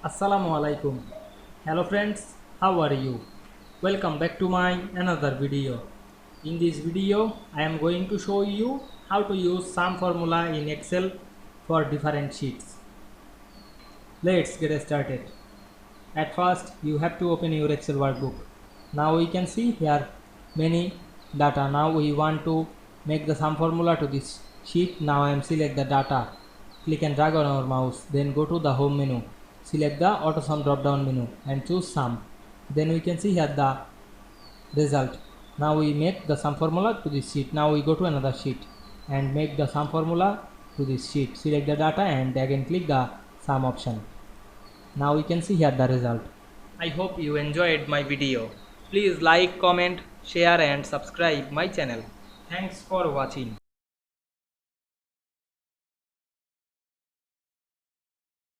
Assalamu Walaikum. Hello friends, how are you? Welcome back to my another video. In this video, I am going to show you how to use sum formula in Excel for different sheets. Let's get started. At first, you have to open your Excel workbook. Now we can see here many data. Now we want to make the sum formula to this sheet. Now I am select the data. Click and drag on our mouse. Then go to the home menu. Select the auto sum drop down menu and choose sum. Then we can see here the result. Now we make the sum formula to this sheet. Now we go to another sheet and make the sum formula to this sheet. Select the data and again click the sum option. Now we can see here the result. I hope you enjoyed my video. Please like, comment, share and subscribe my channel. Thanks for watching.